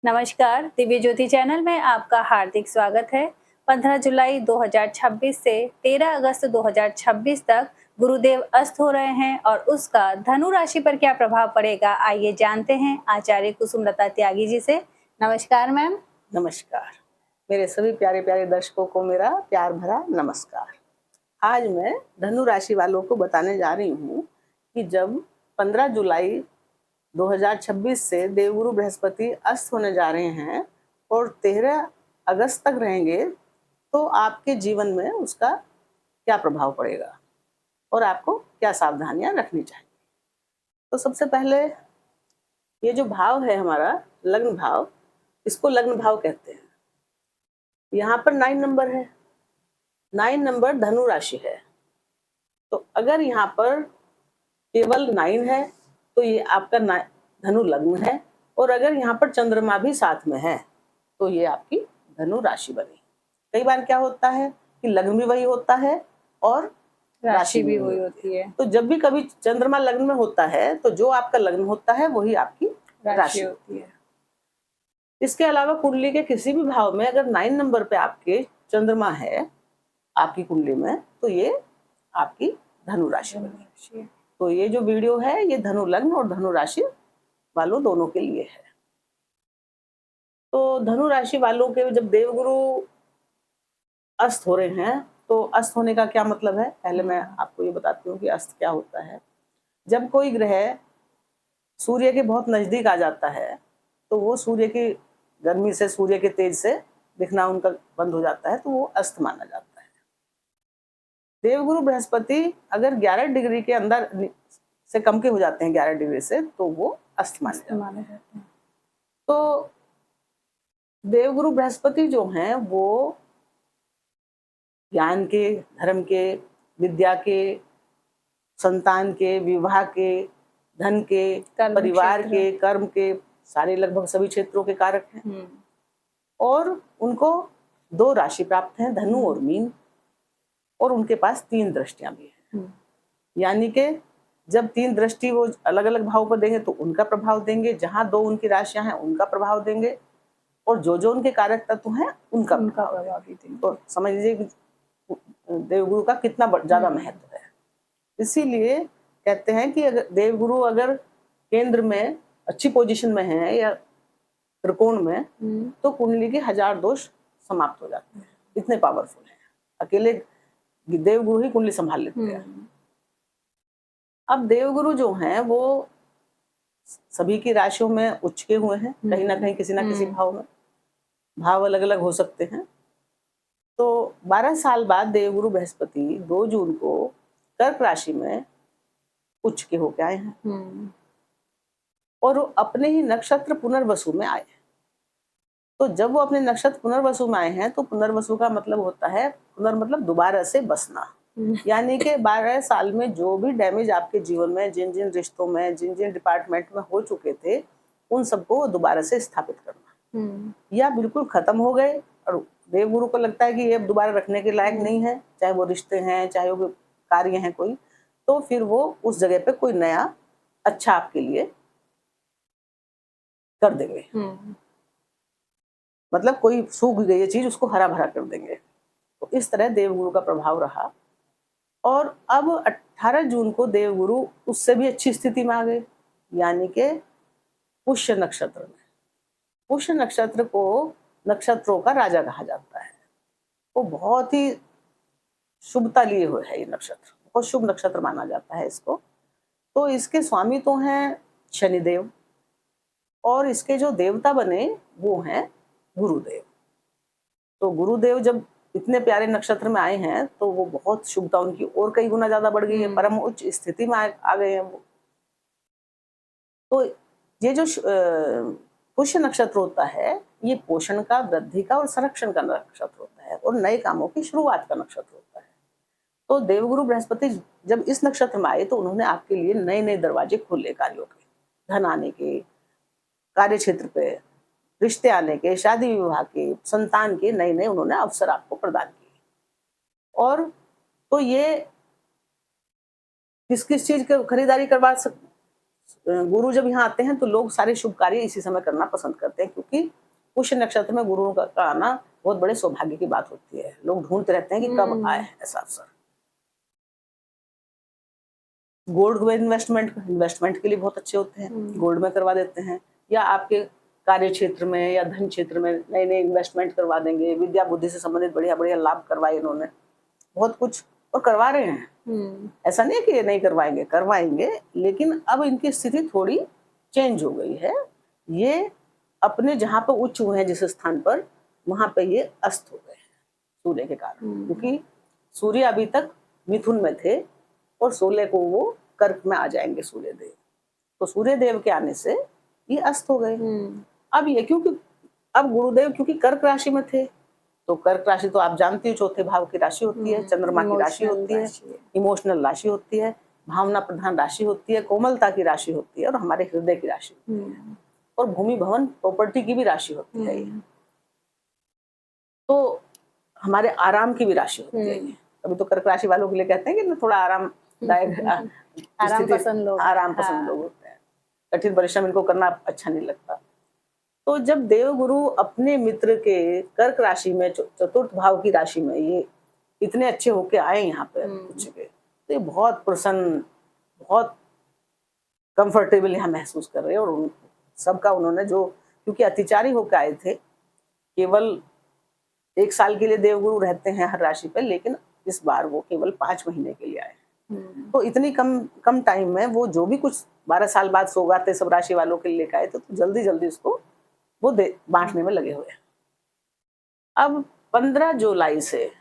नमस्कार, दिव्य ज्योति चैनल में आपका हार्दिक स्वागत है। 15 जुलाई 2026 से 13 अगस्त 2026 तक गुरुदेव अस्त हो रहे हैं और उसका धनु राशि पर क्या प्रभाव पड़ेगा, आइए जानते हैं आचार्य कुसुमलता त्यागी जी से। नमस्कार मैम। नमस्कार। मेरे सभी प्यारे प्यारे दर्शकों को मेरा प्यार भरा नमस्कार। आज मैं धनु राशि वालों को बताने जा रही हूँ कि जब 15 जुलाई 2026 से देवगुरु बृहस्पति अस्त होने जा रहे हैं और 13 अगस्त तक रहेंगे, तो आपके जीवन में उसका क्या प्रभाव पड़ेगा और आपको क्या सावधानियां रखनी चाहिए। तो सबसे पहले ये जो भाव है हमारा लग्न भाव, इसको लग्न भाव कहते हैं। यहाँ पर 9 नंबर है, 9 नंबर धनु राशि है। तो अगर यहाँ पर केवल 9 है तो ये आपका धनु लग्न है, और अगर यहाँ पर चंद्रमा भी साथ में है तो ये आपकी धनु राशि बनी। कई बार क्या होता है कि लग्न भी वही होता है और राशि भी वही होती है। तो जब भी कभी चंद्रमा लग्न में होता है तो जो आपका लग्न होता है वही आपकी राशि होती है। इसके अलावा कुंडली के किसी भी भाव में अगर 9 नंबर पे आपके चंद्रमा है आपकी कुंडली में, तो ये आपकी धनु राशि बनी। तो ये जो वीडियो है ये धनु लग्न और धनु राशि वालों दोनों के लिए है। तो धनु राशि वालों के जब देवगुरु अस्त हो रहे हैं, तो अस्त होने का क्या मतलब है, पहले मैं आपको ये बताती हूँ कि अस्त क्या होता है। जब कोई ग्रह सूर्य के बहुत नजदीक आ जाता है तो वो सूर्य की गर्मी से, सूर्य के तेज से दिखना उनका बंद हो जाता है, तो वो अस्त माना जाता है। देवगुरु बृहस्पति अगर 11 डिग्री के अंदर से कम के हो जाते हैं, 11 डिग्री से, तो वो अस्त माने जाते हैं। तो देवगुरु बृहस्पति जो हैं वो ज्ञान के, धर्म के, विद्या के, संतान के, विवाह के, धन के, परिवार के, कर्म के, सारे लगभग सभी क्षेत्रों के कारक हैं। और उनको 2 राशि प्राप्त है, धनु और मीन, और उनके पास 3 दृष्टियां भी हैं। यानी कि जब 3 दृष्टि वो अलग अलग भाव पर देंगे तो उनका प्रभाव देंगे, जहां 2 उनकी राशियां हैं उनका प्रभाव देंगे, और जो उनके कारक तत्व हैं उनका प्रभाव भी देंगे। तो समझ लीजिए कि देवगुरु का कितना ज्यादा महत्व है। इसीलिए कहते हैं कि अगर देवगुरु अगर केंद्र में अच्छी पोजीशन में है या त्रिकोण में, तो कुंडली के 1000 दोष समाप्त हो जाते हैं, इतने पावरफुल हैं। अकेले देवगुरु ही कुंडली संभाल लेते हैं। अब देवगुरु जो हैं वो सभी की राशियों में उच्च हुए हैं, कहीं ना कहीं किसी ना किसी भाव में। भाव अलग अलग हो सकते हैं। तो 12 साल बाद देवगुरु बृहस्पति 2 जून को कर्क राशि में उच्च के होके आए हैं, और वो अपने ही नक्षत्र पुनर्वसु में आए हैं। तो जब वो अपने नक्षत्र पुनर्वसु में आए हैं, तो पुनर्वसु का मतलब होता है, पुनर् मतलब दोबारा से बसना। यानी कि 12 साल में जो भी डैमेज आपके जीवन में, जिन जिन रिश्तों में, जिन जिन डिपार्टमेंट में हो चुके थे, उन सबको दोबारा से स्थापित करना, या बिल्कुल खत्म हो गए और देवगुरु को लगता है कि ये दोबारा रखने के लायक नहीं है, चाहे वो रिश्ते हैं, चाहे वो कार्य हैं कोई, तो फिर वो उस जगह पे कोई नया अच्छा आपके लिए कर देंगे। मतलब कोई सूख गई ये चीज, उसको हरा भरा कर देंगे। तो इस तरह देवगुरु का प्रभाव रहा। और अब 18 जून को देवगुरु उससे भी अच्छी स्थिति में आ गए, यानी कि पुष्य नक्षत्र में। पुष्य नक्षत्र को नक्षत्रों का राजा कहा जाता है। वो बहुत ही शुभता लिए हुए है, ये नक्षत्र बहुत शुभ नक्षत्र माना जाता है इसको। तो इसके स्वामी तो हैं शनिदेव, और इसके जो देवता बने वो हैं गुरुदेव। तो गुरुदेव जब इतने प्यारे नक्षत्र में आए हैं तो वो बहुत शुभता उनकी और कई गुना ज्यादा बढ़ गई है, परम उच्च स्थिति में आ गए हैं वो। तो ये जो पुष्य नक्षत्र होता है, ये पोषण का, वृद्धि का और संरक्षण का नक्षत्र होता है, और नए कामों की शुरुआत का नक्षत्र होता है। तो देवगुरु बृहस्पति जब इस नक्षत्र में आए तो उन्होंने आपके लिए नए नए दरवाजे खोले, कार्यों के, धन आने के, कार्य क्षेत्र पे रिश्ते आने के, शादी विवाह के, संतान के नए नए उन्होंने अवसर आपको प्रदान किए। और तो ये किस किस चीज की खरीदारी करवा गुरु जब यहाँ आते हैं तो लोग सारे शुभ कार्य इसी समय करना पसंद करते हैं, क्योंकि पुष्य नक्षत्र में गुरुओं का आना बहुत बड़े सौभाग्य की बात होती है। लोग ढूंढते रहते हैं कि कब आए ऐसा अवसर। गोल्ड में इन्वेस्टमेंट के लिए बहुत अच्छे होते हैं, गोल्ड में करवा देते हैं, या आपके कार्य क्षेत्र में या धन क्षेत्र में नए नए इन्वेस्टमेंट करवा देंगे। विद्या बुद्धि से संबंधित बढ़िया बढ़िया लाभ करवाए इन्होंने, बहुत कुछ और करवा रहे हैं। ऐसा नहीं है कि ये नहीं करवाएंगे, करवाएंगे, लेकिन अब इनकी स्थिति थोड़ी चेंज हो गई है। ये अपने जहां पर उच्च हुए हैं जिस स्थान पर, वहां पे ये अस्त हो गए हैं सूर्य के कारण, क्योंकि सूर्य अभी तक मिथुन में थे और 16 को वो कर्क में आ जाएंगे सूर्य देव। तो सूर्य देव के आने से ये अस्त हो गए। अब ये क्योंकि अब गुरुदेव क्योंकि कर्क राशि में थे, तो कर्क राशि तो आप जानती हो चौथे भाव की राशि होती है, चंद्रमा की राशि होती है, इमोशनल राशि होती है, भावना प्रधान राशि होती है, कोमलता की राशि होती है और हमारे हृदय की राशि होती है, और भूमि भवन प्रॉपर्टी की भी राशि होती है। तो हमारे आराम की भी राशि होती है। अभी तो कर्क राशि वालों के लिए कहते हैं कि थोड़ा आरामदायक आराम पसंद लोग होते हैं, कठिन परिश्रम इनको करना अच्छा नहीं लगता। तो जब देव गुरु अपने मित्र के कर्क राशि में चतुर्थ भाव की राशि में ये इतने अच्छे होके आए यहाँ पे कुछ के, तो ये बहुत प्रसन्न, बहुत कंफर्टेबल यहाँ महसूस कर रहे हैं। और सबका उन्होंने जो, क्योंकि अतिचारी होकर आए थे, केवल 1 साल के लिए देवगुरु रहते हैं हर राशि पे, लेकिन इस बार वो केवल 5 महीने के लिए आए। तो इतनी कम टाइम में वो जो भी कुछ 12 साल बाद सौगातें सब राशि वालों के लिए लेकर आए थे, तो जल्दी जल्दी उसको वो बांटने में लगे हुए हैं। अब 15 जुलाई से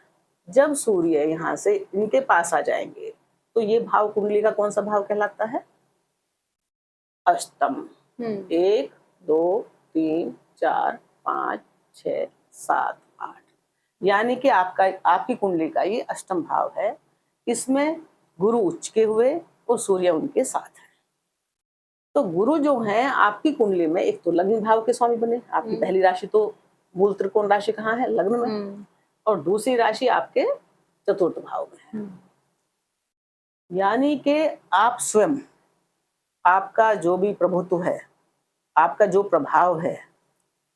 जब सूर्य यहाँ से इनके पास आ जाएंगे, तो ये भाव कुंडली का कौन सा भाव कहलाता है? अष्टम। 1 2 3 4 5 6 7 8, यानी कि आपकी कुंडली का ये अष्टम भाव है। इसमें गुरु उच्च के हुए और सूर्य उनके साथ है। तो गुरु जो हैं आपकी कुंडली में, एक तो लग्न भाव के स्वामी बने, आपकी पहली राशि तो मूल त्रिकोण राशि कहाँ है? लग्न में, और दूसरी राशि आपके चतुर्थ भाव में है। यानी कि आप स्वयं, आपका जो भी प्रभुत्व है, आपका जो प्रभाव है,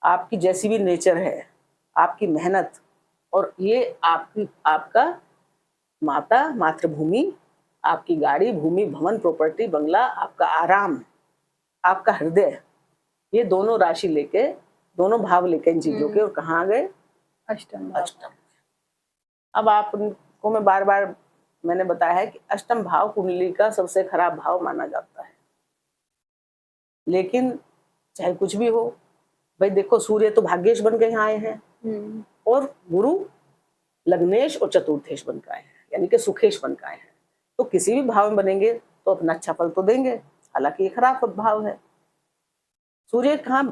आपकी जैसी भी नेचर है, आपकी मेहनत, और ये आपका माता मातृभूमि, आपकी गाड़ी, भूमि, भवन, प्रॉपर्टी, बंगला, आपका आराम, आपका हृदय, ये दोनों राशि लेके, दोनों भाव लेके इन चीजों के, और कहाँ आ गए? अष्टम। अब आपको मैं बार बार मैंने बताया है कि अष्टम भाव कुंडली का सबसे खराब भाव माना जाता है, लेकिन चाहे कुछ भी हो भाई, देखो सूर्य तो भाग्येश बन के यहाँ आए हैं, और गुरु लग्नेश और चतुर्थेश बन के आए हैं, यानी कि सुखेश बन के आए हैं। तो किसी भी भाव में बनेंगे तो अपना अच्छा फल तो देंगे, हालांकि ये खराब भाव है। सूर्य कहाँ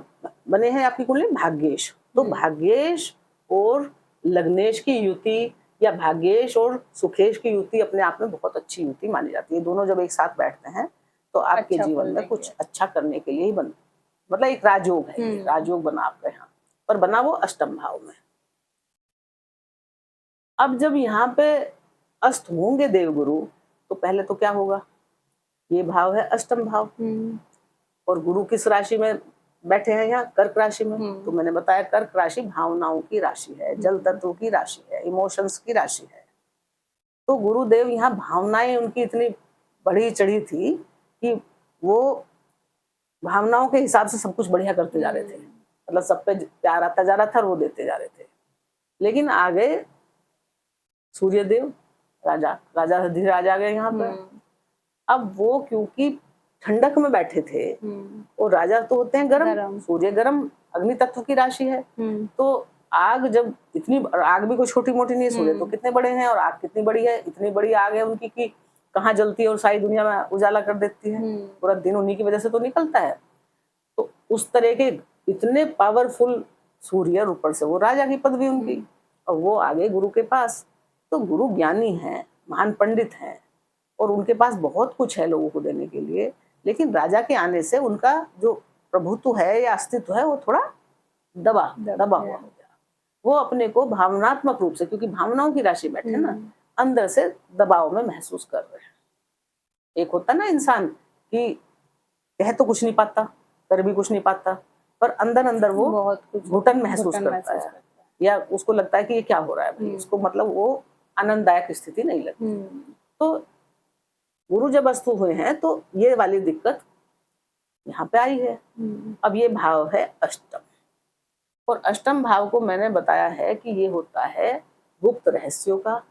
बने हैं आपकी कुंडली? भाग्येश। तो भाग्येश और लग्नेश की युति, या भाग्येश और सुखेश की युति अपने आप में बहुत अच्छी युति मानी जाती है। दोनों जब एक साथ बैठते हैं तो आपके जीवन में कुछ अच्छा करने के लिए ही मतलब एक राजयोग है, राजयोग बना आपका यहाँ पर, बना वो अष्टम भाव में। अब जब यहाँ पे अस्त होंगे देवगुरु, तो पहले तो क्या होगा? ये भाव है अष्टम भाव, और गुरु किस राशि में बैठे हैं? यहाँ कर्क राशि में। तो मैंने बताया कर्क राशि भावनाओं की राशि है, जल तत्व की राशि है, इमोशंस की राशि है। तो गुरुदेव यहाँ भावनाएं उनकी इतनी बढ़ी चढ़ी थी कि वो भावनाओं के हिसाब से सब कुछ बढ़िया करते जा रहे थे, मतलब सब पे प्यार आता जा रहा था और वो देते जा रहे थे। लेकिन आगे सूर्यदेव राजा अधिराज आ गए यहाँ पर। अब वो क्योंकि ठंडक में बैठे थे, और राजा तो होते हैं गरम, सूर्य गरम अग्नि तत्व की राशि है, तो आग जब इतनी, आग भी कोई छोटी मोटी नहीं है, सूर्य तो कितने बड़े हैं और आग कितनी बड़ी है, इतनी बड़ी आग है उनकी कि कहाँ जलती है और सारी दुनिया में उजाला कर देती है, पूरा दिन उन्हीं की वजह से तो निकलता है। तो उस तरह के इतने पावरफुल सूर्य, और ऊपर से वो राजा की पदवी उनकी, और वो आगे गुरु के पास। तो गुरु ज्ञानी हैं, महान पंडित हैं, और उनके पास बहुत कुछ है लोगों को देने के लिए, लेकिन राजा के आने से उनका जो प्रभुत्व है या अस्तित्व है वो थोड़ा दबा हुआ हो गया। वो अपने को भावनात्मक रूप से, क्योंकि भावनाओं की राशि बैठे ना, अंदर से दबाव में महसूस कर रहे हैं। एक होता ना इंसान कि कह तो कुछ नहीं पाता, कर भी कुछ नहीं पाता, पर अंदर अंदर वो बहुत कुछ घुटन महसूस करता है, या उसको लगता है कि ये क्या हो रहा है भाई, उसको मतलब वो आनंददायक स्थिति नहीं लगती। तो गुरु जब अस्त हुए हैं तो ये वाली दिक्कत यहाँ पे आई है। अब ये भाव है अष्टम, और अष्टम भाव को मैंने बताया है कि ये होता है गुप्त रहस्यों का,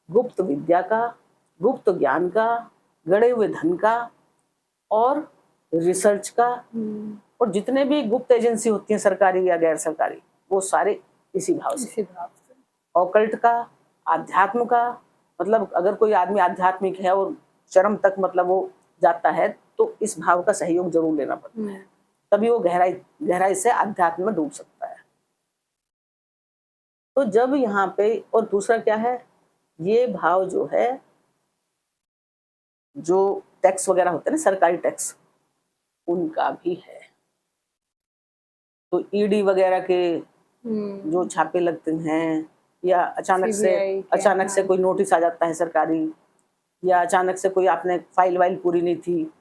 गुप्त विद्या का, गुप्त ज्ञान का, गड़े हुए धन का और रिसर्च का, और जितने भी गुप्त एजेंसी होती हैं सरकारी या गैर सरकारी, वो सारे इसी भाव से। ऑकल्ट का, आध्यात्म का, मतलब अगर कोई आदमी आध्यात्मिक है और चरम तक मतलब वो जाता है तो इस भाव का सहयोग जरूर लेना पड़ता है, तभी वो गहराई से आध्यात्म में डूब सकता है। तो जब यहाँ पे, और दूसरा क्या है, ये भाव जो है, जो टैक्स वगैरह होते हैं ना, सरकारी टैक्स, उनका भी है। तो ईडी वगैरह के जो छापे लगते हैं, या अचानक से कोई नोटिस आ जाता है सरकारी, या अचानक से कोई आपने फाइल वाइल पूरी नहीं थी,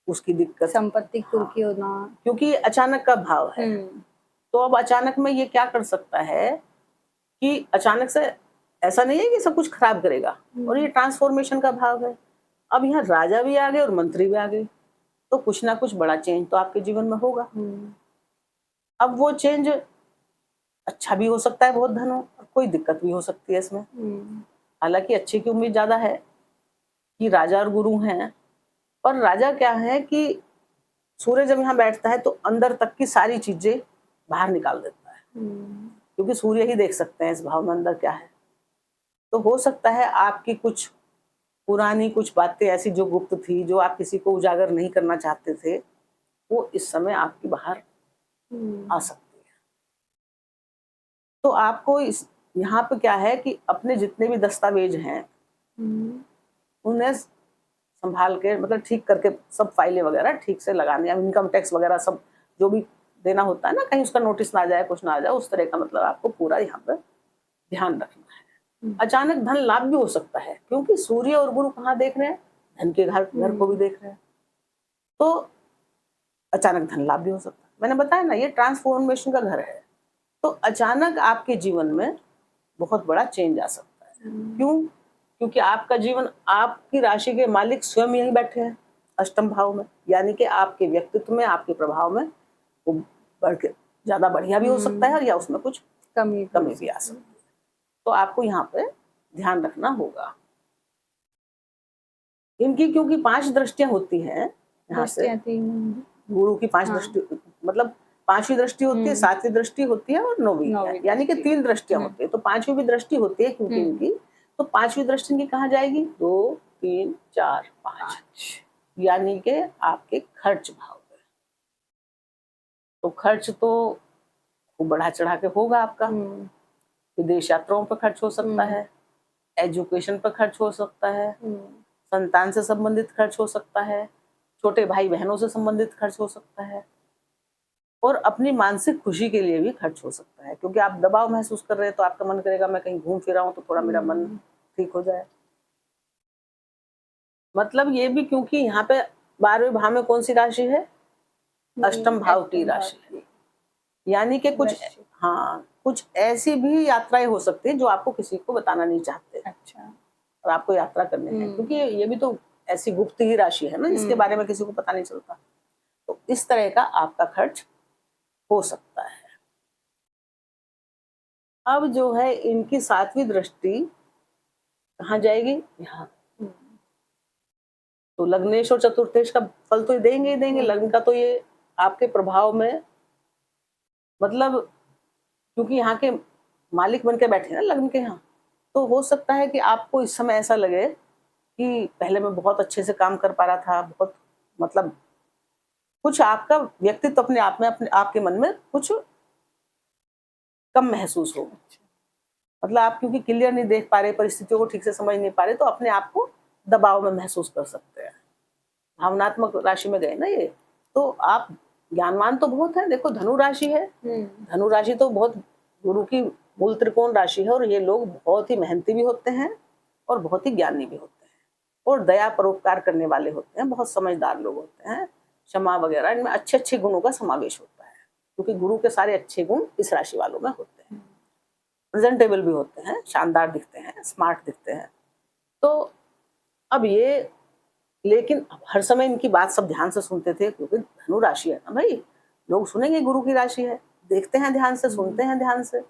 उसकी दिक्कत, संपत्ति कुर्की होना, क्योंकि अचानक का भाव है। तो अब अचानक में ये क्या कर सकता है कि अचानक से ऐसा नहीं है कि सब कुछ खराब करेगा, और ये ट्रांसफॉर्मेशन का भाव है। अब यहाँ राजा भी आ गए और मंत्री भी आ गए, तो कुछ ना कुछ बड़ा चेंज तो आपके जीवन में होगा। अब वो चेंज अच्छा भी हो सकता है, बहुत धन हो, कोई दिक्कत भी हो सकती है इसमें। हालांकि अच्छे की उम्मीद ज्यादा है कि राजा और गुरु हैं, और राजा क्या है कि सूर्य जब यहाँ बैठता है तो अंदर तक की सारी चीजें बाहर निकाल देता है, क्योंकि सूर्य ही देख सकते हैं इस भाव में अंदर क्या है। तो हो सकता है आपकी कुछ पुरानी कुछ बातें ऐसी जो गुप्त थी, जो आप किसी को उजागर नहीं करना चाहते थे, वो इस समय आपकी बाहर आ सकती है। तो आपको इस यहाँ पे क्या है कि अपने जितने भी दस्तावेज हैं उन्हें संभाल के, मतलब ठीक करके, सब फाइलें वगैरह ठीक से लगाने, इनकम टैक्स वगैरह सब जो भी देना होता है ना, कहीं उसका नोटिस ना आ जाए, कुछ ना आ जाए, उस तरह का मतलब आपको पूरा यहाँ पे ध्यान रखना है। अचानक धन लाभ भी हो सकता है, क्योंकि सूर्य और गुरु कहाँ देख रहे हैं, धन के घर को भी देख रहे हैं, तो अचानक धन लाभ भी हो सकता है। मैंने बताया ना, ये ट्रांसफॉर्मेशन का घर है, तो अचानक आपके जीवन में बहुत बड़ा चेंज आ सकता है। क्यों? क्योंकि आपका जीवन, आपकी राशि के मालिक स्वयं यहीं बैठे हैं अष्टम भाव में, यानी कि आपके व्यक्तित्व में, आपके प्रभाव में वो बढ़ के ज्यादा बढ़िया भी हो सकता है, या उसमें कुछ कमी भी आ सकती है। तो आपको यहाँ पे ध्यान रखना होगा इनकी, क्योंकि 5 दृष्टियां होती हैं यहाँ से, गुरु की 5 दृष्टि, मतलब 5वीं दृष्टि होती है, 7वीं दृष्टि होती है और 9वीं, यानी कि 3 दृष्टियां होती है। तो 5वीं भी दृष्टि होती है क्योंकि इनकी, तो 5वीं दृष्टि की कहाँ जाएगी, 2, 3, 4, 5, यानी कि आपके खर्च भाव में। तो खर्च तो बढ़ा चढ़ा के होगा आपका, विदेश यात्राओं पर खर्च हो सकता है, एजुकेशन पर खर्च हो सकता है, संतान से संबंधित खर्च हो सकता है, छोटे भाई बहनों से संबंधित खर्च हो सकता है, और अपनी मानसिक खुशी के लिए भी खर्च हो सकता है, क्योंकि आप दबाव महसूस कर रहे हैं तो आपका मन करेगा मैं कहीं घूम फिर आऊं तो थोड़ा मेरा मन ठीक हो जाए। मतलब ये भी क्योंकि यहाँ पे 12वें भाव में कौन सी राशि है, अष्टम भाव की राशि है, यानी कि कुछ ऐसी भी यात्राएं हो सकती है जो आपको किसी को बताना नहीं चाहते। अच्छा। और आपको यात्रा करनी है, क्योंकि ये भी तो ऐसी गुप्त ही राशि है ना, जिसके बारे में किसी को पता नहीं चलता। तो इस तरह का आपका खर्च हो सकता है। अब जो है इनकी 7वीं दृष्टि कहाँ जाएगी, यहाँ। तो लग्नेश और चतुर्थेश का फल तो देंगे ही देंगे। लग्न का तो ये आपके प्रभाव में, मतलब क्योंकि यहाँ के मालिक बन के बैठे ना लग्न के यहाँ, तो हो सकता है कि आपको इस समय ऐसा लगे कि पहले मैं बहुत अच्छे से काम कर पा रहा था, बहुत मतलब कुछ आपका व्यक्तित्व अपने आप में, अपने आपके मन में कुछ कम महसूस हो। मतलब आप क्योंकि क्लियर नहीं देख पा रहे, परिस्थितियों को ठीक से समझ नहीं पा रहे, तो अपने आप को दबाव में महसूस कर सकते हैं। भावनात्मक राशि में गए ना ये, तो आप ज्ञानवान तो बहुत है। देखो धनु राशि है, धनु राशि तो बहुत गुरु की मूल त्रिकोण राशि है, और ये लोग बहुत ही मेहनती भी होते हैं और बहुत ही ज्ञानी भी होते हैं, और दया परोपकार करने वाले होते हैं, बहुत समझदार लोग होते हैं। क्षमा वगैरह, इनमें अच्छे अच्छे गुणों का समावेश होता है, क्योंकि गुरु के सारे अच्छे गुण इस राशि वालों में होते हैं। प्रेजेंटेबल भी होते हैं, शानदार दिखते हैं, स्मार्ट दिखते हैं। तो अब ये, लेकिन हर समय इनकी बात सब ध्यान से सुनते थे, क्योंकि धनु राशि है ना भाई, लोग सुनेंगे गुरु की राशि है, देखते हैं ध्यान से, सुनते हैं ध्यान से,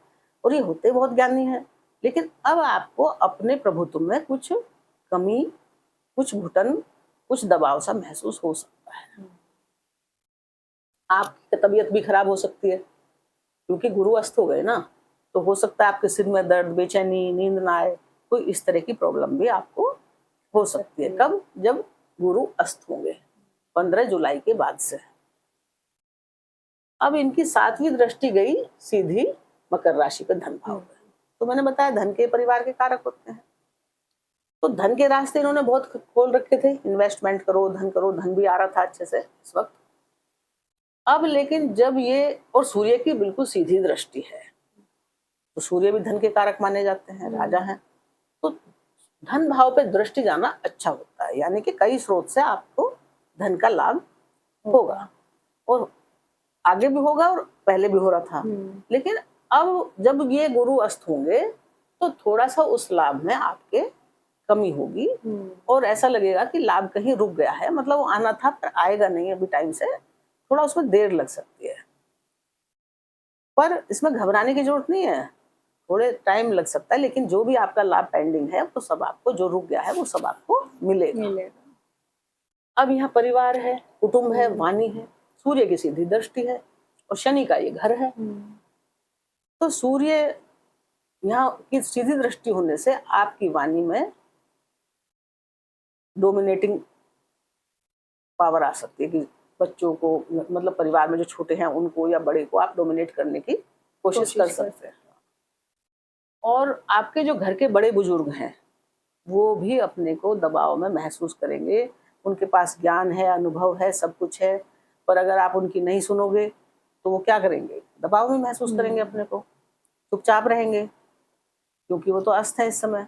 और ये होते बहुत ज्ञानी हैं। लेकिन अब आपको अपने प्रभुत्व में कुछ कमी, कुछ घुटन, कुछ दबाव सा महसूस हो सकता है। आपकी तबीयत भी खराब हो सकती है, क्योंकि गुरु अस्त हो गए ना, तो हो सकता है आपके सिर में दर्द, बेचैनी, नींद ना आए, कोई इस तरह की प्रॉब्लम भी आपको हो सकती है। कब? जब गुरु अस्त होंगे, 15 जुलाई के बाद से। अब इनकी 7वीं दृष्टि गई सीधी मकर राशि पे, धन भाव पे। तो मैंने बताया धन के परिवार के कारक होते हैं, तो धन के रास्ते इन्होंने बहुत खोल रखे थे, इन्वेस्टमेंट करो, धन भी आ रहा था अच्छे से इस वक्त। अब लेकिन जब ये, और सूर्य की बिल्कुल सीधी दृष्टि है, तो सूर्य भी धन के कारक माने जाते हैं, राजा हैं, तो धन भाव पे दृष्टि जाना अच्छा होता है, यानी कि कई स्रोत से आपको धन का लाभ होगा, और आगे भी होगा और पहले भी हो रहा था। लेकिन अब जब ये गुरु अस्त होंगे तो थोड़ा सा उस लाभ में आपके कमी होगी, और ऐसा लगेगा कि लाभ कहीं रुक गया है, मतलब वो आना था पर आएगा नहीं अभी टाइम से, थोड़ा उसमें देर लग सकती है। पर इसमें घबराने की जरूरत नहीं है, थोड़े टाइम लग सकता है, लेकिन जो भी आपका लाभ पेंडिंग है तो सब आपको, जो रुक गया है वो सब आपको मिलेगा। अब यहाँ परिवार है, कुटुंब है, वाणी है, सूर्य की सीधी दृष्टि है, और शनि का ये घर है। तो सूर्य यहाँ की सीधी दृष्टि होने से आपकी वाणी में डोमिनेटिंग पावर आ सकती है, कि बच्चों को, मतलब परिवार में जो छोटे हैं उनको या बड़े को आप डोमिनेट करने की कोशिश कर सकते हैं। और आपके जो घर के बड़े बुजुर्ग हैं वो भी अपने को दबाव में महसूस करेंगे, उनके पास ज्ञान है, अनुभव है, सब कुछ है, पर अगर आप उनकी नहीं सुनोगे तो वो क्या करेंगे? दबाव में महसूस करेंगे अपने को, चुपचाप रहेंगे, क्योंकि वो तो अस्त है इस समय।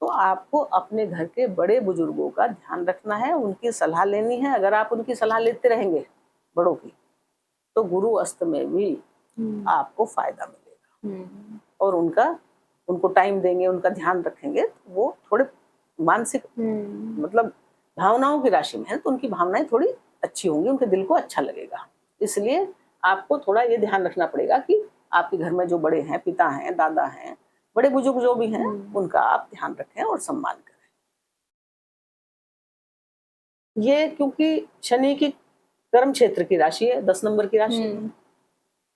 तो आपको अपने घर के बड़े बुजुर्गों का ध्यान रखना है, उनकी सलाह लेनी है। अगर आप उनकी सलाह लेते रहेंगे बड़ों की, तो गुरु अस्त में भी आपको फायदा मिलेगा, और उनको टाइम देंगे, उनका ध्यान रखेंगे, तो वो थोड़े मानसिक, मतलब भावनाओं की राशि में है, तो उनकी भावनाएं थोड़ी अच्छी होंगी, उनके दिल को अच्छा लगेगा। इसलिए आपको थोड़ा ये ध्यान रखना पड़ेगा कि आपके घर में जो बड़े हैं, पिता हैं, दादा हैं, बड़े बुजुर्ग जो भी हैं, उनका आप ध्यान रखें और सम्मान करें। ये क्योंकि शनि की कर्म क्षेत्र की राशि है, 10 नंबर की राशि है,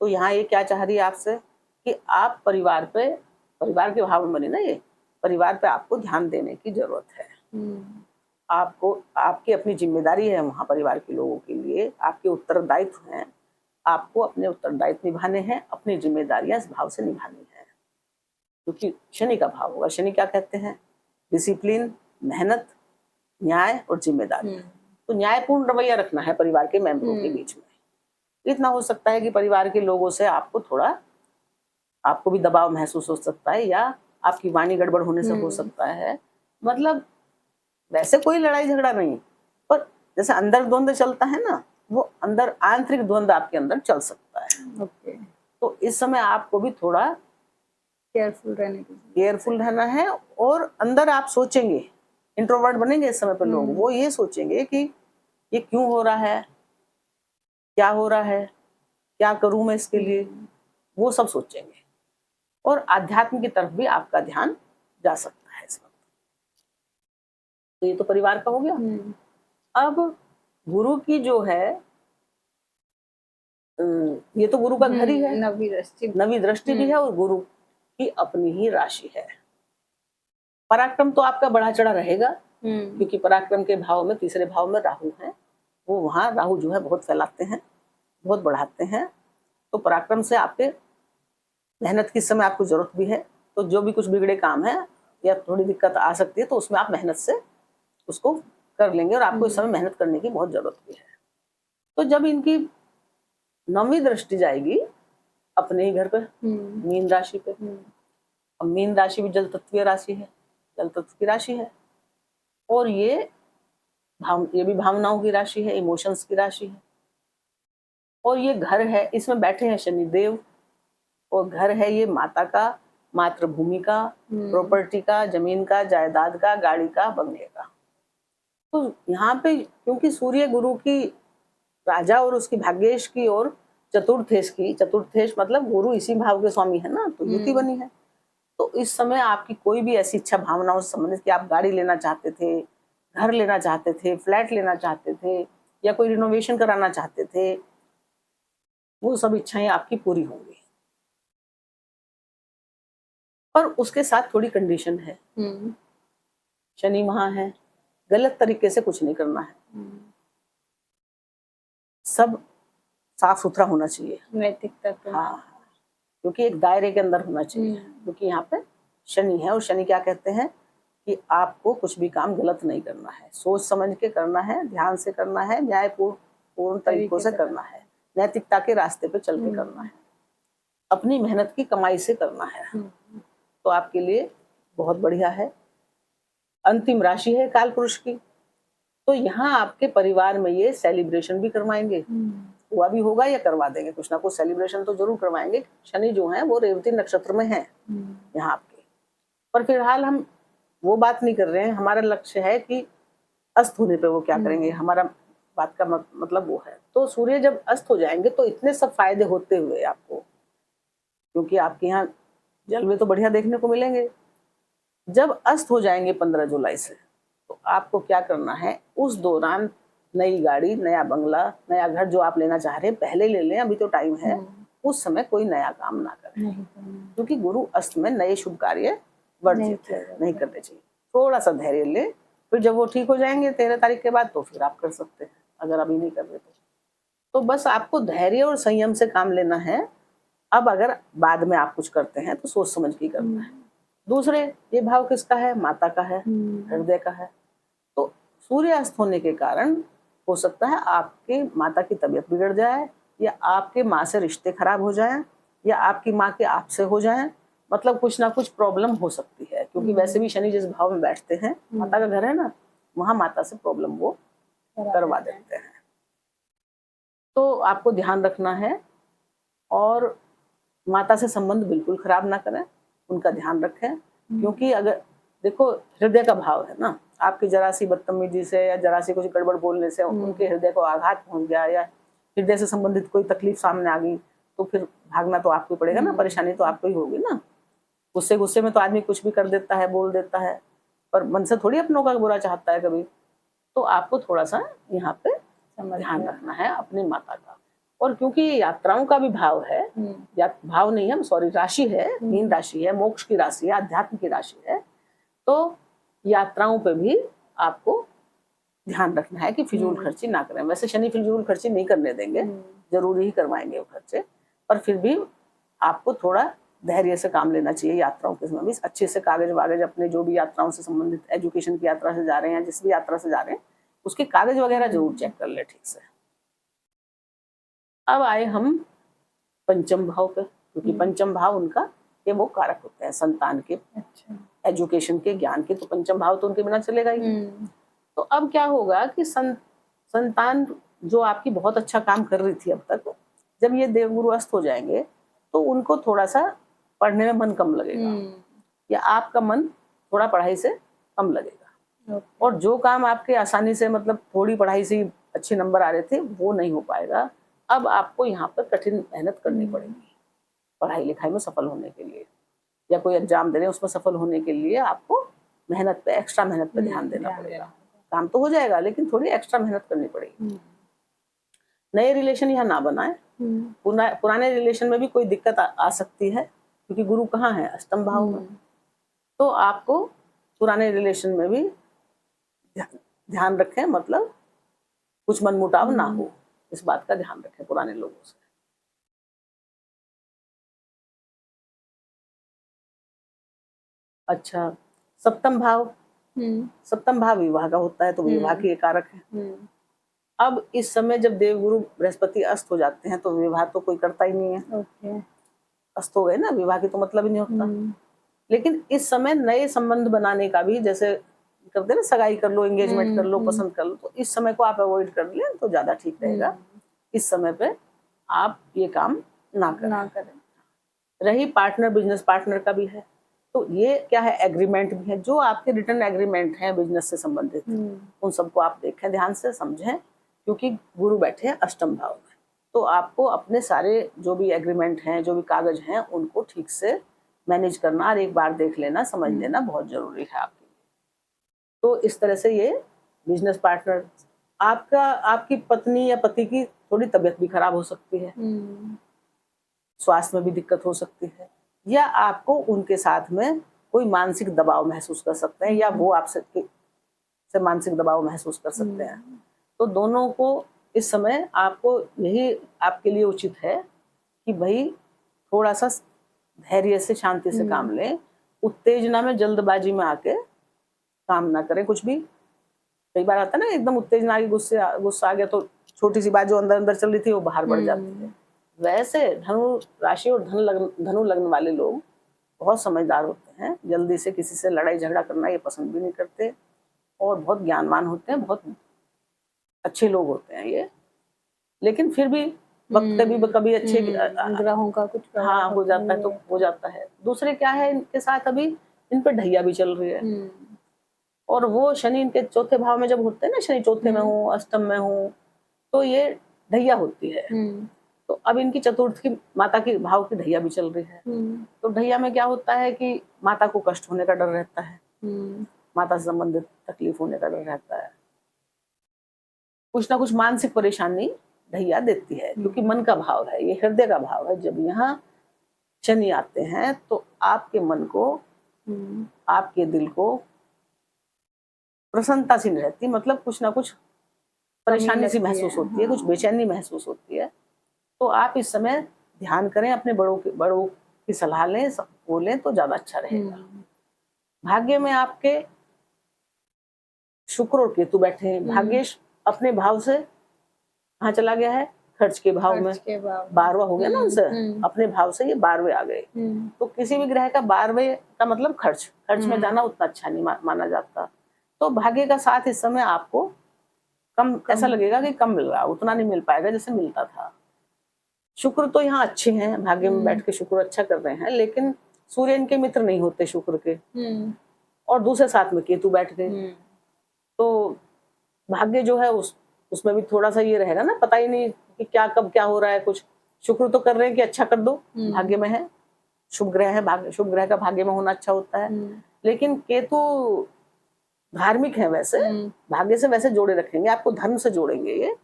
तो यहाँ ये क्या चाह रही है आपसे, कि आप परिवार के भाव में बने ना, ये परिवार पे आपको ध्यान देने की जरूरत है। आपको, आपकी अपनी जिम्मेदारी है वहाँ परिवार के लोगों के लिए, आपके उत्तरदायित्व हैं, आपको अपने उत्तरदायित्व निभाने हैं, अपनी जिम्मेदारियां इस भाव से निभानी है, क्योंकि शनि का भाव होगा। शनि क्या कहते हैं? डिसिप्लिन, मेहनत, न्याय और जिम्मेदारी। तो न्यायपूर्ण रवैया रखना है परिवार के मेंबरों के बीच में। इतना हो सकता है कि परिवार के लोगों से आपको भी दबाव महसूस हो सकता है, या आपकी वाणी गड़बड़ होने से हो सकता है। मतलब वैसे कोई लड़ाई झगड़ा नहीं, पर जैसे अंदर द्वंद्व चलता है ना, वो अंदर आंतरिक द्वंद्व आपके अंदर चल सकता है। तो इस समय आपको भी थोड़ा केयरफुल रहना है, और अंदर आप सोचेंगे, इंट्रोवर्ट बनेंगे इस समय पर लोग, वो ये सोचेंगे कि ये क्यों हो रहा है, क्या हो रहा है, क्या करूं मैं इसके लिए, वो सब सोचेंगे, और आध्यात्म की तरफ भी आपका ध्यान जा सकता है इस वक्त। तो ये तो परिवार का हो गया। अब गुरु की जो है, ये तो गुरु का घर ही है, नवी दृष्टि भी है, और गुरु की अपनी ही राशि है। पराक्रम तो आपका बढ़ा चढ़ा रहेगा, क्योंकि पराक्रम के भाव में, तीसरे भाव में राहु है, वो वहां राहु जो है बहुत फैलाते हैं, बहुत बढ़ाते हैं। तो पराक्रम से आपके, मेहनत की समय आपको जरूरत भी है, तो जो भी कुछ बिगड़े काम है या थोड़ी दिक्कत आ सकती है, तो उसमें आप मेहनत से उसको कर लेंगे, और आपको इस समय मेहनत करने की बहुत जरूरत भी है। तो जब इनकी 9वीं दृष्टि जाएगी अपने ही घर पे, मीन राशि पे, अब मीन राशि भी जल तत्वीय राशि है, जल तत्व की राशि है, और ये ये भी भावनाओं की राशि है, इमोशंस की राशि है। और ये घर है, इसमें बैठे हैं शनिदेव, और घर है ये माता का, मातृभूमि का, प्रॉपर्टी का, जमीन का, जायदाद का, गाड़ी का, बंगले का। तो यहाँ पे क्योंकि सूर्य गुरु की राजा और उसकी भाग्येश की और चतुर्थेश मतलब गुरु इसी भाव के स्वामी है ना, तो युति बनी है। तो इस समय आपकी कोई भी ऐसी इच्छा भावनाओं से संबंधित कि आप गाड़ी लेना चाहते थे, घर लेना चाहते थे, फ्लैट लेना चाहते थे, या कोई रिनोवेशन कराना चाहते थे, वो सब इच्छाएं आपकी पूरी होंगी। पर उसके साथ थोड़ी कंडीशन है, शनि वहां है, गलत तरीके से कुछ नहीं करना है, सब साफ सुथरा होना चाहिए, नैतिकता तो हाँ, क्योंकि एक दायरे के अंदर होना चाहिए। क्योंकि यहाँ पे शनि है, और शनि क्या कहते हैं कि आपको कुछ भी काम गलत नहीं करना है, सोच समझ के करना है, ध्यान से करना है, न्यायपूर्ण तरीकों से करना है, नैतिकता के रास्ते पे चल के करना है, अपनी मेहनत की कमाई से करना है। तो आपके लिए बहुत बढ़िया है। अंतिम राशि है काल पुरुष की, तो यहाँ आपके परिवार में ये सेलिब्रेशन भी करवाएंगे, हुआ भी होगा या करवा देंगे, कुछ ना कुछ सेलिब्रेशन तो जरूर करवाएंगे। शनि जो है वो रेवती नक्षत्र में है यहाँ आपके। पर फिलहाल हम वो बात नहीं कर रहे हैं, हमारा लक्ष्य है कि अस्त होने पे वो क्या करेंगे, हमारा बात का मतलब वो है। तो सूर्य जब अस्त हो जाएंगे तो इतने सब फायदे होते हुए आपको, क्योंकि आपके यहाँ जलवे तो बढ़िया देखने को मिलेंगे। जब अस्त हो जाएंगे 15 जुलाई से, तो आपको क्या करना है, उस दौरान नई गाड़ी, नया बंगला, नया घर जो आप लेना चाह रहे हैं पहले ले लें, अभी तो टाइम है। उस समय कोई नया काम ना करें, क्योंकि गुरु अस्त में नए शुभ कार्य वर्जित है, नहीं करने चाहिए। थोड़ा सा धैर्य ले, फिर जब वो ठीक हो जाएंगे 13 तारीख के बाद, तो फिर आप कर सकते हैं, अगर अभी नहीं कर रहे तो बस आपको धैर्य और संयम से काम लेना है। अब अगर बाद में आप कुछ करते हैं तो सोच समझ के करना है। दूसरे, ये भाव किसका है, माता का है, हृदय का है। तो सूर्यास्त होने के कारण हो सकता है आपके माता की तबीयत बिगड़ जाए, या आपके माँ से रिश्ते खराब हो जाएं, या आपकी माँ के आपसे हो जाएं, मतलब कुछ ना कुछ प्रॉब्लम हो सकती है। क्योंकि वैसे भी शनि जिस भाव में बैठते हैं, माता का घर है ना, वहां माता से प्रॉब्लम वो करवा देते हैं। तो आपको ध्यान रखना है, और माता से संबंध बिल्कुल खराब ना करें, उनका ध्यान रखें। क्योंकि अगर देखो, हृदय का भाव है ना, आपकी जरा सी बदतमीजी से या जरा सी कुछ गड़बड़ बोलने से उनके हृदय को आघात पहुंच गया, या हृदय से संबंधित कोई तकलीफ सामने आ गई, तो फिर भागना तो आपको पड़ेगा ना, परेशानी तो आपको ही होगी ना। गुस्से में तो आदमी कुछ भी कर देता है, बोल देता है, पर मन से थोड़ी अपनों का बुरा चाहता है कभी। तो आपको थोड़ा सा यहाँ पे ध्यान रखना है अपनी माता का। और क्योंकि यात्राओं का भी भाव है, या भाव नहीं है, सॉरी, राशि है, मीन राशि है, मोक्ष की राशि है, अध्यात्म की राशि है, तो यात्राओं पे भी आपको ध्यान रखना है कि फिजूल खर्ची ना करें। वैसे शनि फिजूल खर्ची नहीं करने देंगे, जरूरी ही करवाएंगे वो खर्चे, पर फिर भी आपको थोड़ा धैर्य से काम लेना चाहिए यात्राओं के समय भी। अच्छे से कागज वागज अपने जो भी यात्राओं से संबंधित, एजुकेशन की यात्रा से जा रहे हैं, जिस भी यात्रा से जा रहे हैं, उसके कागज वगैरह जरूर चेक कर ले ठीक से। अब आए हम पंचम भाव पे, क्योंकि पंचम भाव उनका ये वो कारक होते हैं संतान के, एजुकेशन के, ज्ञान के, तो पंचम भाव तो उनके बिना चलेगा ही। तो अब क्या होगा कि संतान जो आपकी बहुत अच्छा काम कर रही थी अब तक, जब ये देवगुरु अस्त हो जाएंगे तो उनको थोड़ा सा पढ़ने में मन कम लगेगा, या आपका मन थोड़ा पढ़ाई से कम लगेगा, और जो काम आपके आसानी से, मतलब थोड़ी पढ़ाई से अच्छे नंबर आ रहे थे, वो नहीं हो पाएगा। अब आपको यहाँ पर कठिन मेहनत करनी पड़ेगी पढ़ाई लिखाई में सफल होने के लिए, या कोई एग्जाम दे रहे हैं उसमें सफल होने के लिए आपको मेहनत पे, एक्स्ट्रा मेहनत पे ध्यान देना पड़ेगा। काम तो हो जाएगा, लेकिन थोड़ी एक्स्ट्रा मेहनत करनी पड़ेगी। नए रिलेशन यहाँ ना बनाए, पुराने रिलेशन में भी कोई दिक्कत आ सकती है, क्योंकि गुरु कहाँ है, अष्टम भाव में। तो आपको पुराने रिलेशन में भी ध्यान रखें, मतलब कुछ मनमुटाव ना हो, इस बात का ध्यान रखें पुराने लोगों से। अच्छा, सप्तम भाव विवाह का होता है, तो विवाह के कारक है। अब इस समय जब देवगुरु बृहस्पति अस्त हो जाते हैं तो विवाह तो कोई करता ही नहीं है। अस्त हो गए ना, विवाह की तो मतलब ही नहीं होता। लेकिन इस समय नए संबंध बनाने का भी, जैसे करते ना, सगाई कर लो, एंगेजमेंट कर लो, पसंद कर लो, तो इस समय को आप अवॉइड कर लें तो ज्यादा ठीक रहेगा। इस समय पे आप ये काम ना करें। रही पार्टनर, बिजनेस पार्टनर का भी है, तो ये क्या है, एग्रीमेंट भी है, जो आपके रिटर्न एग्रीमेंट है बिजनेस से संबंधित, उन सबको आप देखें, ध्यान से समझें, क्योंकि गुरु बैठे हैं अष्टम भाव में। तो आपको अपने सारे जो भी एग्रीमेंट हैं, जो भी कागज हैं, उनको ठीक से मैनेज करना और एक बार देख लेना, समझ लेना बहुत जरूरी है आपके लिए। तो इस तरह से ये बिजनेस पार्टनर, आपकी पत्नी या पति की थोड़ी तबीयत भी खराब हो सकती है, स्वास्थ्य में भी दिक्कत हो सकती है, या आपको उनके साथ में कोई मानसिक दबाव महसूस कर सकते हैं, या वो आपसे से मानसिक दबाव महसूस कर सकते हैं। तो दोनों को इस समय आपको यही आपके लिए उचित है कि भाई थोड़ा सा धैर्य से, शांति से काम लें, उत्तेजना में, जल्दबाजी में आके काम ना करें कुछ भी। कई बार आता है ना, एकदम उत्तेजना की, गुस्सा आ गया तो छोटी सी बात जो अंदर अंदर चल रही थी वो बाहर बढ़ जाती है। वैसे धनु राशि और धनु लग्न वाले लोग बहुत समझदार होते हैं, जल्दी से किसी से लड़ाई झगड़ा करना ये पसंद भी नहीं करते, और बहुत ज्ञानवान होते हैं, बहुत अच्छे लोग होते हैं ये। लेकिन फिर भी वक्त कभी अच्छे ग्रहों का कुछ हाँ हो जाता है, तो हो जाता है। दूसरे क्या है, इनके साथ अभी इन पे ढैया भी चल रही है, और वो शनि इनके चौथे भाव में जब होते हैं ना, शनि चौथे में हो, अष्टम में हो, तो ये ढैया होती है। तो अब इनकी चतुर्थ की माता की भाव की ढैया भी चल रही है। तो ढैया में क्या होता है कि माता को कष्ट होने का डर रहता है, माता से संबंधित तकलीफ होने का डर रहता है, कुछ ना कुछ मानसिक परेशानी ढैया देती है, क्योंकि मन का भाव है, ये हृदय का भाव है। जब यहाँ शनि आते हैं तो आपके मन को, आपके दिल को प्रसन्नता सी नहीं रहती, मतलब कुछ ना कुछ परेशानी सी महसूस होती है, कुछ बेचैनी महसूस होती है। तो आप इस समय ध्यान करें, अपने बड़ों की सलाह लें, बोलें तो ज्यादा अच्छा रहेगा। भाग्य में आपके शुक्र और केतु बैठे हैं। भाग्य अपने भाव से कहाँ चला गया है, खर्च के भाव में, 12वां हो गया ना उनसे, अपने भाव से ये 12वें आ गए। तो किसी भी ग्रह का 12वें का मतलब खर्च में जाना उतना अच्छा नहीं माना जाता। तो भाग्य का साथ इस समय आपको कम ऐसा लगेगा कि कम मिल रहा, उतना नहीं मिल पाएगा जैसे मिलता था। शुक्र तो यहाँ अच्छे हैं, भाग्य में बैठ के शुक्र अच्छा कर रहे हैं, लेकिन सूर्य इनके मित्र नहीं होते शुक्र के, और दूसरे साथ में केतु बैठ गए। तो भाग्य जो है उसमें भी थोड़ा सा ये रहेगा ना, पता ही नहीं कि क्या कब क्या हो रहा है कुछ। शुक्र तो कर रहे हैं कि अच्छा कर दो, भाग्य में है, शुभ ग्रह है, शुभ ग्रह का भाग्य में होना अच्छा होता है। लेकिन केतु धार्मिक है, वैसे भाग्य से वैसे जोड़े रखेंगे, आपको धर्म से जोड़ेंगे ये,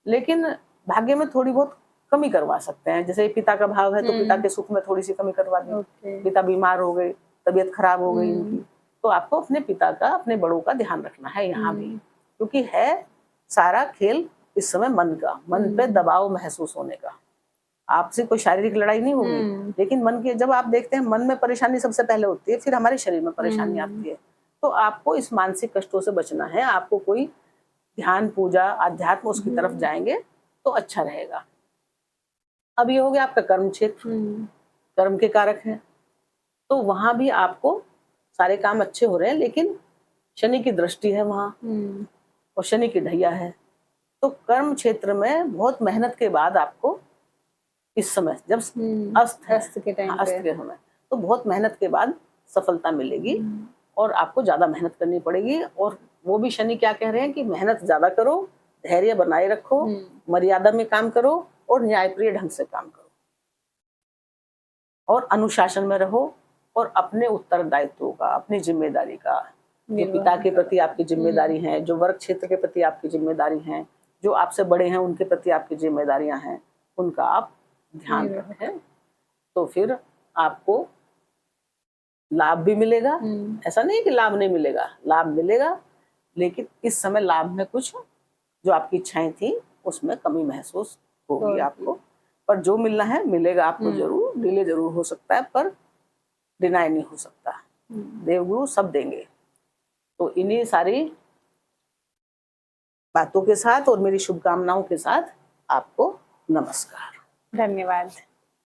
लेकिन भाग्य में थोड़ी बहुत कमी करवा सकते हैं। जैसे पिता का भाव है तो पिता के सुख में थोड़ी सी कमी करवा दी, पिता बीमार हो गए, तबीयत खराब हो गई इनकी, तो आपको अपने पिता का, अपने बड़ों का ध्यान रखना है यहाँ भी, क्योंकि है सारा खेल इस समय मन का, मन पे दबाव महसूस होने का। आपसे कोई शारीरिक लड़ाई नहीं होगी, लेकिन मन के, जब आप देखते हैं मन में परेशानी सबसे पहले होती है, फिर हमारे शरीर में परेशानी आती है। तो आपको इस मानसिक कष्टों से बचना है, आपको कोई ध्यान, पूजा, अध्यात्म उसकी तरफ जाएंगे तो अच्छा रहेगा। अब ये हो गया आपका कर्म क्षेत्र, कर्म के कारक हैं, तो वहां भी आपको सारे काम अच्छे हो रहे हैं, लेकिन शनि की दृष्टि है वहां, और शनि की ढैया है। तो कर्म क्षेत्र में बहुत मेहनत के बाद आपको इस समय, जब अस्त के समय, तो बहुत मेहनत के बाद सफलता मिलेगी, और आपको ज्यादा मेहनत करनी पड़ेगी। और वो भी शनि क्या कह रहे हैं कि मेहनत ज्यादा करो, धैर्य बनाए रखो, मर्यादा में काम करो, और न्यायप्रिय ढंग से काम करो, और अनुशासन में रहो, और अपने उत्तरदायित्व का, अपनी जिम्मेदारी का, जो पिता के प्रति आपकी जिम्मेदारी है, जो वर्क क्षेत्र के प्रति आपकी जिम्मेदारी है, जो आपसे बड़े हैं उनके प्रति आपकी जिम्मेदारियां हैं, उनका आप ध्यान रखें, तो फिर आपको लाभ भी मिलेगा। ऐसा नहीं कि लाभ नहीं मिलेगा, लाभ मिलेगा, लेकिन इस समय लाभ में कुछ जो आपकी इच्छाएं थी उसमें कमी महसूस होगी आपको, पर जो मिलना है मिलेगा आपको जरूर। डिले जरूर हो सकता है, पर डिनाई नहीं हो सकता, देवगुरु सब देंगे। तो इन्हीं सारी बातों के साथ और मेरी शुभकामनाओं के साथ आपको नमस्कार, धन्यवाद।